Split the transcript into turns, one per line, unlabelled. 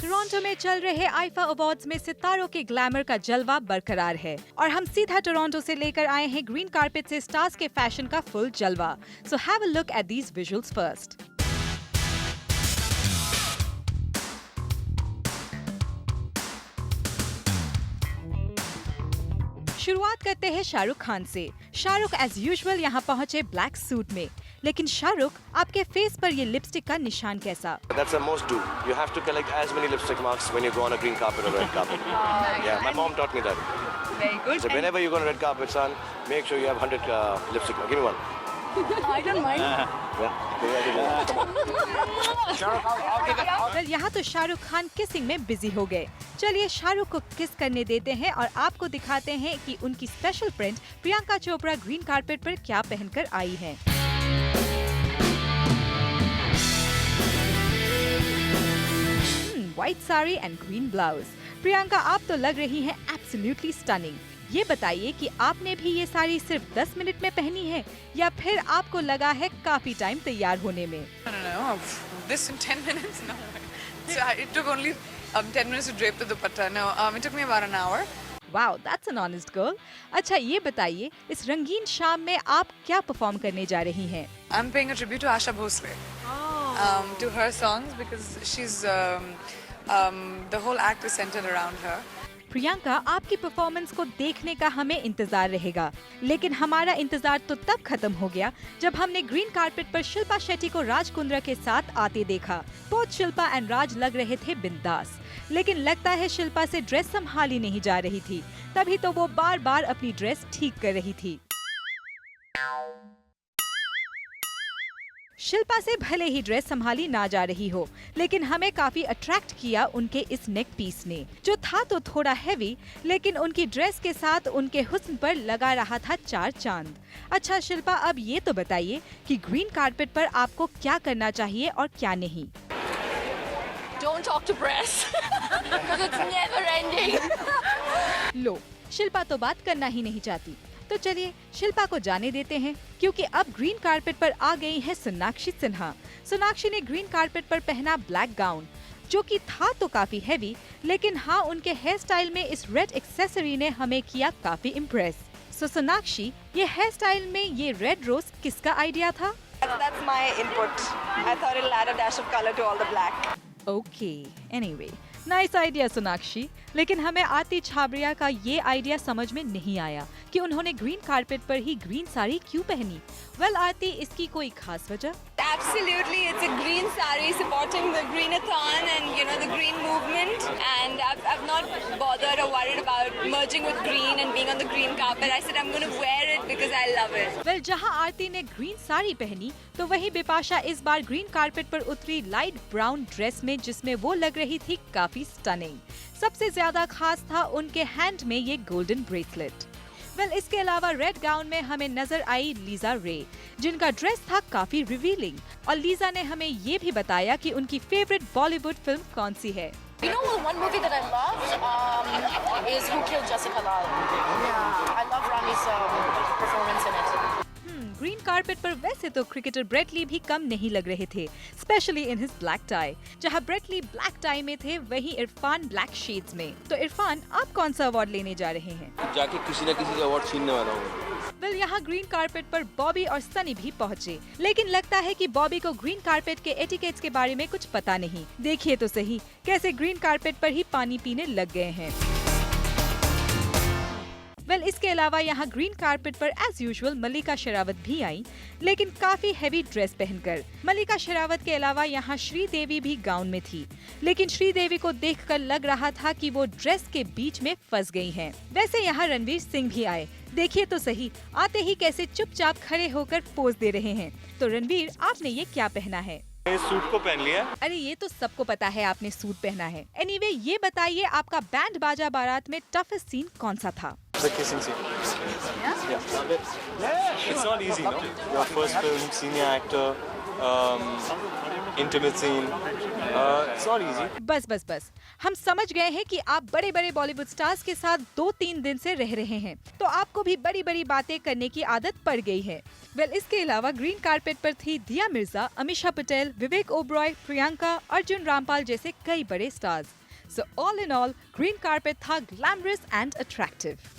Toronto में चल रहे आईफा अवार्ड्स में सितारों के ग्लैमर का जलवा बरकरार है और हम सीधा टोरंटो से लेकर आए हैं ग्रीन कार्पेट से स्टार्स के फैशन का फुल जलवा। So have a look at these visuals first. शुरुआत करते हैं शाहरुख खान से। शाहरुख एज यूजुअल यहाँ पहुँचे ब्लैक सूट में, लेकिन शाहरुख आपके फेस पर ये लिपस्टिक का निशान कैसा?
That's a must do. You have to collect as many lipstick marks when you go on a green carpet or red carpet. Yeah, my mom taught me that.
Very good.
So whenever you go on a red carpet, son, make sure you have 100 lipstick marks. Give me one.
I don't mind.
well, यहाँ तो Shahrukh Khan kissing में busy हो गए। चलिए शाहरुख को किस करने देते हैं और आपको दिखाते हैं कि उनकी special friend Priyanka Chopra green carpet पर क्या पहनकर आई हैं। White sari and green blouse. Priyanka, आप तो लग रही हैं एब्सोल्युटली स्टनिंग। ये बताइए कि आपने भी ये साड़ी सिर्फ 10 मिनट में पहनी है या फिर आपको लगा है काफी टाइम तैयार होने में?
This in 10 minutes? No. So it took only 10 minutes to drape the dupatta. No, it took me about an hour.
Wow, that's an honest girl. अच्छा ये बताइए, इस रंगीन शाम में आप क्या परफॉर्म करने जा रही हैं?
I'm paying a tribute to Asha Bhosle. To her songs because she's the whole act is centered around her.
Priyanka, आपकी परफॉर्मेंस को देखने का हमें इंतजार रहेगा, लेकिन हमारा इंतजार तो तब खत्म हो गया जब हमने ग्रीन कार्पेट पर शिल्पा शेट्टी को राज कुंद्रा के साथ आते देखा। बोथ शिल्पा एंड राज लग रहे थे बिंदास, लेकिन लगता है शिल्पा से ड्रेस संभाली नहीं जा रही थी, तभी तो वो बार बार अपनी ड्रेस ठीक कर रही थी। शिल्पा से भले ही ड्रेस संभाली ना जा रही हो, लेकिन हमें काफी अट्रैक्ट किया उनके इस नेक पीस ने, जो था तो थोड़ा हैवी, लेकिन उनकी ड्रेस के साथ उनके हुस्न पर लगा रहा था 4 चांद। अच्छा शिल्पा, अब ये तो बताइए कि ग्रीन कार्पेट पर आपको क्या करना चाहिए और क्या नहीं?
Don't talk to press because it's never ending.
लो, शिल्पा तो बात करना ही नहीं चाहती। तो चलिए शिल्पा को जाने देते हैं, क्योंकि अब ग्रीन कार्पेट पर आ गई है सोनाक्षी सिन्हा। सोनाक्षी ने ग्रीन कार्पेट पर पहना ब्लैक गाउन, जो कि था तो काफी हैवी, लेकिन हाँ उनके हेयर स्टाइल में इस रेड एक्सेसरी ने हमें किया काफी इम्प्रेस। सो सोनाक्षी, ये हेयर स्टाइल में ये रेड रोज किसका आइडिया था?
That's my input. I thought it'll add a dash of color to all the black.
Okay, anyway, nice idea Sonakshi, लेकिन हमें आरती छाबरिया का ये आइडिया समझ में नहीं आया कि उन्होंने ग्रीन कार्पेट पर ही ग्रीन साड़ी क्यों पहनी। वेल आरती, इसकी कोई खास वजह?
Absolutely, it's a green saree supporting the greenathon and the green movement. And I've not bothered or worried about merging with green and being on the green carpet. I said I'm going to wear it because I love it.
Well जहां आरती ने green sari पहनी, तो वही बिपाशा इस बार green carpet पर उतरी light brown dress में, जिसमें वो लग रही थी काफी स्टनिंग। सबसे ज्यादा खास था उनके हैंड में ये गोल्डन ब्रेसलेट। वेल इसके अलावा रेड गाउन में हमें नजर आई लीजा रे, जिनका ड्रेस था काफी रिवीलिंग, और लीजा ने हमें ये भी बताया कि उनकी फेवरेट बॉलीवुड फिल्म कौन सी है।
You know, one movie that I loved is Who Killed Jessica Lange. Yeah, I love Rani's performance in it.
Green carpet पर वैसे तो क्रिकेटर ब्रेट ली भी कम नहीं लग रहे थे, specially in his black tie. जहां ब्रेट ली ब्लैक टाई में थे, वहीं इरफान ब्लैक शेड्स में। तो इरफान, आप कौन सा अवार्ड लेने जा रहे हैं?
जाके किसी न किसी से अवार्ड छीनने वाला हूँ।
वेल यहाँ ग्रीन कार्पेट पर बॉबी और सनी भी पहुँचे, लेकिन लगता है कि बॉबी को ग्रीन कार्पेट के एटिकेट्स के बारे में कुछ पता नहीं। देखिए तो सही कैसे ग्रीन कार्पेट पर ही पानी पीने लग गए हैं। वेल इसके अलावा यहाँ ग्रीन कार्पेट पर एज यूजुअल मल्लिका शेरावत भी आई, लेकिन काफी हैवी ड्रेस पहनकर। मल्लिका शेरावत के अलावा यहाँ श्रीदेवी भी गाउन में थी, लेकिन श्रीदेवी को देखकर लग रहा था कि वो ड्रेस के बीच में फंस गई हैं। वैसे यहाँ रणवीर सिंह भी आए, देखिए तो सही आते ही कैसे चुपचाप खड़े होकर पोज दे रहे हैं। तो रणवीर, आपने ये क्या पहना है?
सूट को पहन लिया।
अरे ये तो सबको पता है आपने सूट पहना है। एनीवे, ये बताइए आपका बैंड बाजा बारात में टफेस्ट सीन कौन सा था?
The kissing scene. Yeah. It's not easy, no? Your first film, senior actor. intimate scene. It's not easy.
बस हम समझ गए हैं कि आप बड़े बड़े बॉलीवुड स्टार्स के साथ 2-3 दिन से रह रहे हैं, तो आपको भी बड़ी बड़ी बातें करने की आदत पड़ गई है। इसके अलावा ग्रीन कारपेट पर थी दिया मिर्जा, अमीषा पटेल, विवेक ओबरॉय, प्रियंका, अर्जुन रामपाल जैसे कई बड़े stars. So all in all, green carpet था glamorous and attractive.